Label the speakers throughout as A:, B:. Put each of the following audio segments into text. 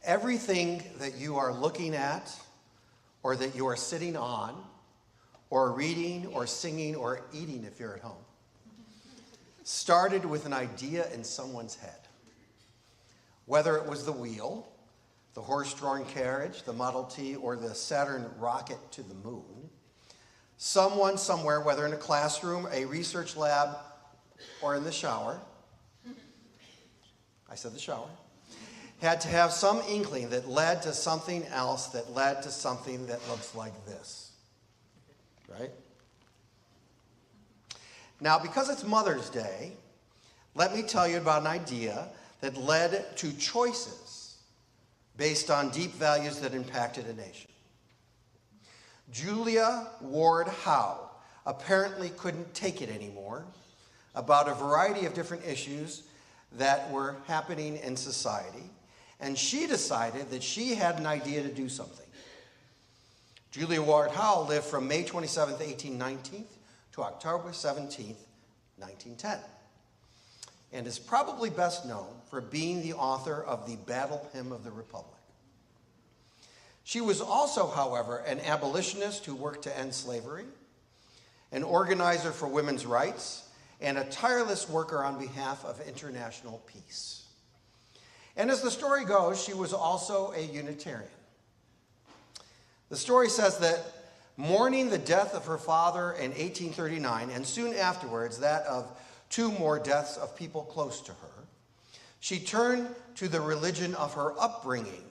A: Everything that you are looking at, or that you are sitting on, or reading, or singing, or eating if you're at home, started with an idea in someone's head. Whether it was the wheel, the horse-drawn carriage, the Model T, or the Saturn rocket to the moon, someone somewhere, whether in a classroom, a research lab, or in the shower, I said the shower, had to have some inkling that led to something else that led to something that looks like this, right? Now, because it's Mother's Day, let me tell you about an idea that led to choices based on deep values that impacted a nation. Julia Ward Howe apparently couldn't take it anymore about a variety of different issues that were happening in society, and she decided that she had an idea to do something. Julia Ward Howe lived from May 27th, 1819 to October 17th, 1910, and is probably best known for being the author of the Battle Hymn of the Republic. She was also, however, an abolitionist who worked to end slavery, an organizer for women's rights, and a tireless worker on behalf of international peace. And as the story goes, she was also a Unitarian. The story says that mourning the death of her father in 1839, and soon afterwards that of 2 more deaths of people close to her, she turned to the religion of her upbringing,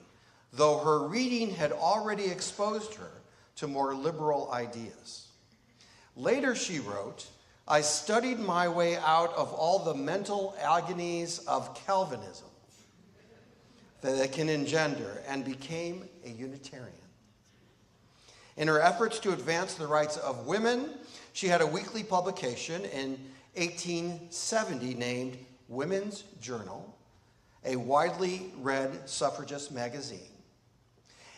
A: though her reading had already exposed her to more liberal ideas. Later she wrote, "I studied my way out of all the mental agonies of Calvinism that it can engender and became a Unitarian." In her efforts to advance the rights of women, she had a weekly publication in 1870 named Women's Journal, a widely read suffragist magazine.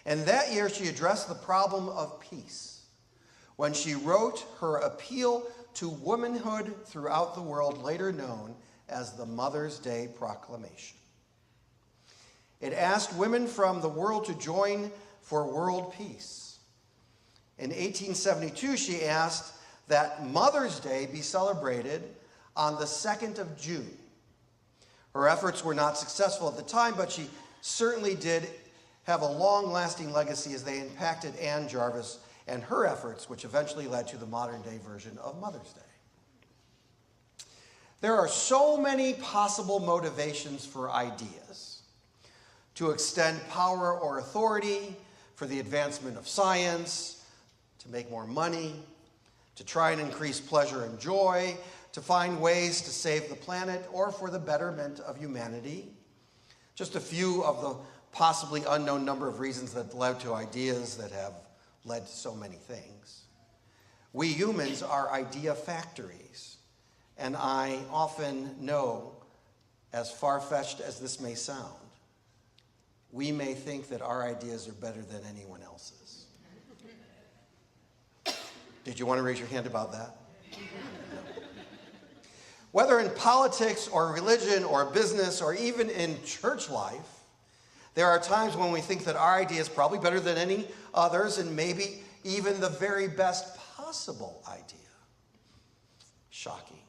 A: And that year she addressed the problem of peace when she wrote her appeal to womanhood throughout the world, later known as the Mother's Day Proclamation. It asked women from the world to join for world peace. In 1872, she asked that Mother's Day be celebrated on the 2nd of June. Her efforts were not successful at the time, but she certainly did have a long-lasting legacy as they impacted Anne Jarvis and her efforts, which eventually led to the modern-day version of Mother's Day. There are so many possible motivations for ideas: to extend power or authority, for the advancement of science, to make more money, to try and increase pleasure and joy, to find ways to save the planet, or for the betterment of humanity. Just a few of the possibly unknown number of reasons that led to ideas that have led to so many things. We humans are idea factories, and I often know, as far-fetched as this may sound, we may think that our ideas are better than anyone else's. Did you want to raise your hand about that? No. Whether in politics or religion or business or even in church life, there are times when we think that our idea is probably better than any others, and maybe even the very best possible idea. Shocking.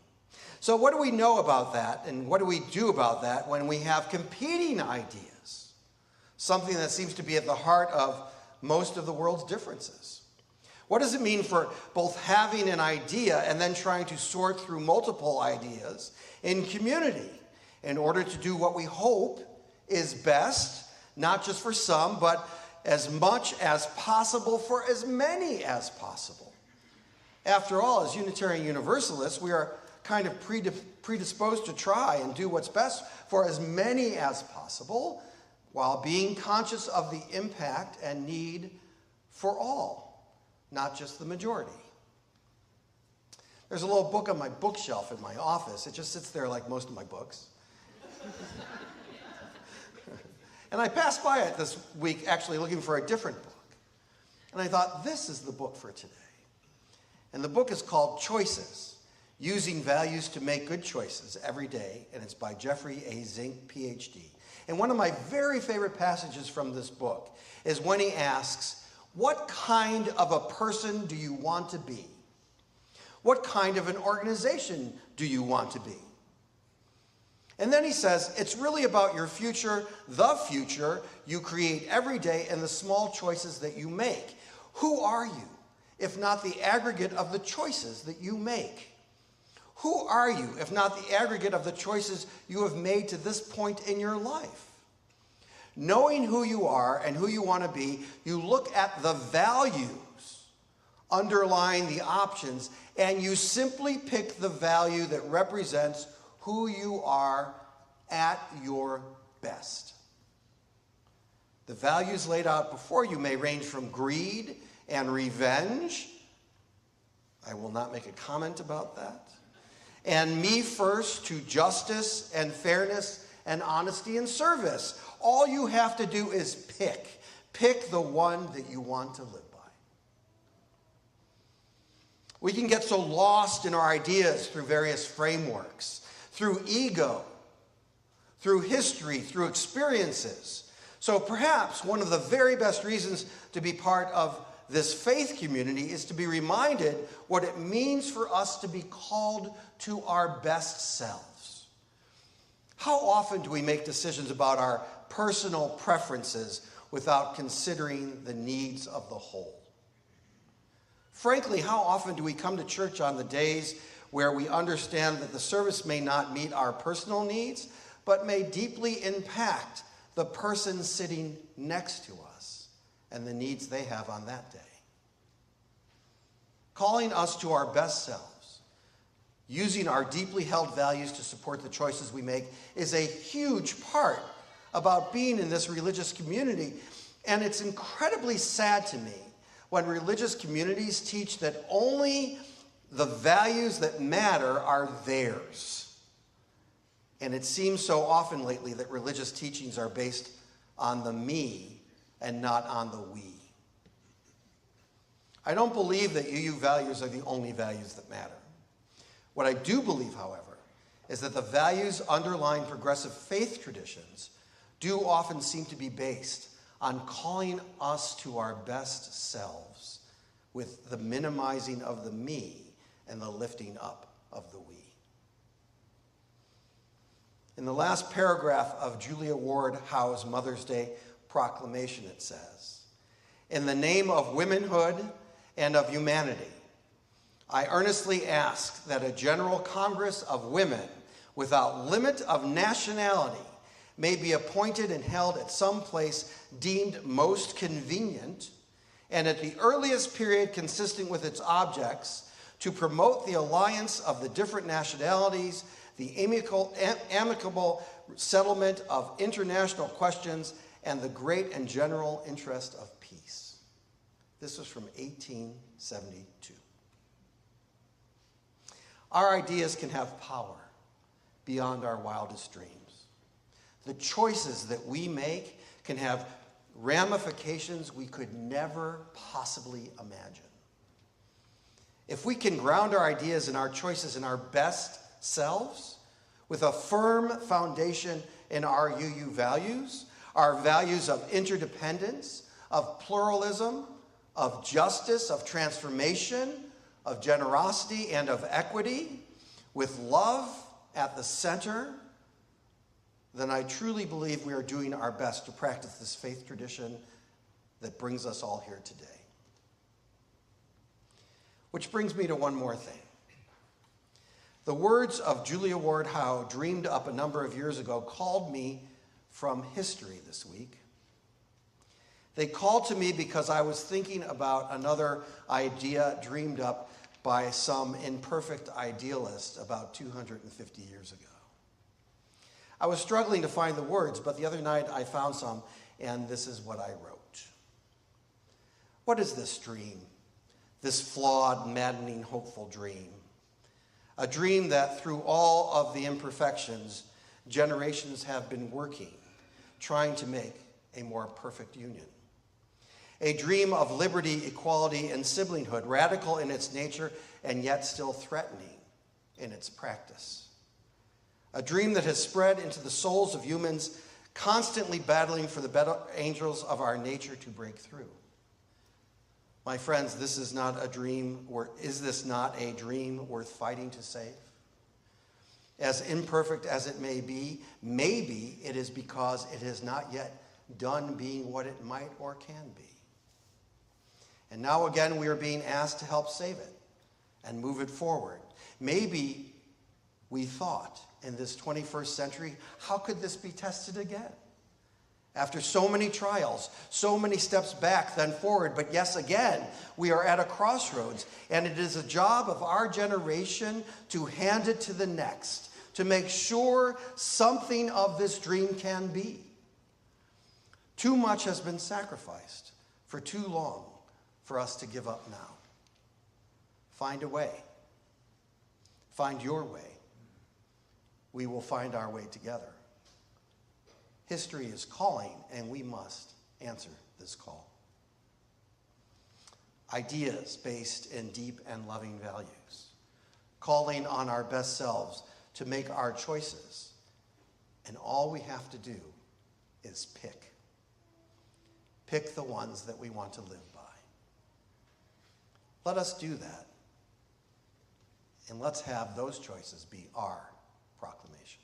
A: So what do we know about that, and what do we do about that when we have competing ideas? Something that seems to be at the heart of most of the world's differences. What does it mean for both having an idea and then trying to sort through multiple ideas in community in order to do what we hope is best, not just for some, but as much as possible for as many as possible? After all, as Unitarian Universalists, we are kind of predisposed to try and do what's best for as many as possible, while being conscious of the impact and need for all, not just the majority. There's a little book on my bookshelf in my office. It just sits there like most of my books. And I passed by it this week actually looking for a different book. And I thought, this is the book for today. And the book is called Choices, Using Values to Make Good Choices Every Day, and it's by Jeffrey A. Zink, PhD. And one of my very favorite passages from this book is when he asks, what kind of a person do you want to be? What kind of an organization do you want to be? And then he says, it's really about your future, the future you create every day and the small choices that you make. Who are you, if not the aggregate of the choices that you make? Who are you, if not the aggregate of the choices you have made to this point in your life? Knowing who you are and who you want to be, you look at the values underlying the options, and you simply pick the value that represents who you are at your best. The values laid out before you may range from greed and revenge. I will not make a comment about that. And me first, to justice and fairness and honesty and service. All you have to do is pick. Pick the one that you want to live by. We can get so lost in our ideas through various frameworks, through ego, through history, through experiences. So perhaps one of the very best reasons to be part of this faith community is to be reminded what it means for us to be called to our best selves. How often do we make decisions about our personal preferences without considering the needs of the whole? Frankly, how often do we come to church on the days where we understand that the service may not meet our personal needs, but may deeply impact the person sitting next to us and the needs they have on that day? Calling us to our best selves, using our deeply held values to support the choices we make, is a huge part about being in this religious community. And it's incredibly sad to me when religious communities teach that only the values that matter are theirs. And it seems so often lately that religious teachings are based on the me and not on the we. I don't believe that UU values are the only values that matter. What I do believe, however, is that the values underlying progressive faith traditions do often seem to be based on calling us to our best selves, with the minimizing of the me and the lifting up of the we. In the last paragraph of Julia Ward Howe's Mother's Day proclamation, it says, "In the name of womanhood and of humanity, I earnestly ask that a General Congress of women without limit of nationality may be appointed and held at some place deemed most convenient, and at the earliest period consistent with its objects, to promote the alliance of the different nationalities, the amicable settlement of international questions, and the great and general interest of peace." This was from 1872. Our ideas can have power beyond our wildest dreams. The choices that we make can have ramifications we could never possibly imagine. If we can ground our ideas and our choices in our best selves, with a firm foundation in our UU values, our values of interdependence, of pluralism, of justice, of transformation, of generosity, and of equity, with love at the center, then I truly believe we are doing our best to practice this faith tradition that brings us all here today. Which brings me to one more thing. The words of Julia Ward Howe, dreamed up a number of years ago, called me from history this week. They called to me because I was thinking about another idea dreamed up by some imperfect idealist about 250 years ago. I was struggling to find the words, but the other night I found some, and this is what I wrote. What is this dream? This flawed, maddening, hopeful dream? A dream that through all of the imperfections, generations have been working, trying to make a more perfect union. A dream of liberty, equality, and siblinghood, radical in its nature and yet still threatening. in its practice. A dream that has spread into the souls of humans, constantly battling for the better angels of our nature to break through. My friends, this is not a dream, or is this not a dream worth fighting to save? As imperfect as it may be, maybe it is because it has not yet done being what it might or can be. And now again, we are being asked to help save it and move it forward. Maybe we thought in this 21st century, how could this be tested again? After so many trials, so many steps back, then forward, but yes, again, we are at a crossroads, and it is a job of our generation to hand it to the next, to make sure something of this dream can be. Too much has been sacrificed for too long for us to give up now. Find a way. Find your way. We will find our way together. History is calling, and we must answer this call. Ideas based in deep and loving values, calling on our best selves to make our choices, and all we have to do is pick. Pick the ones that we want to live by. Let us do that, and let's have those choices be our proclamation.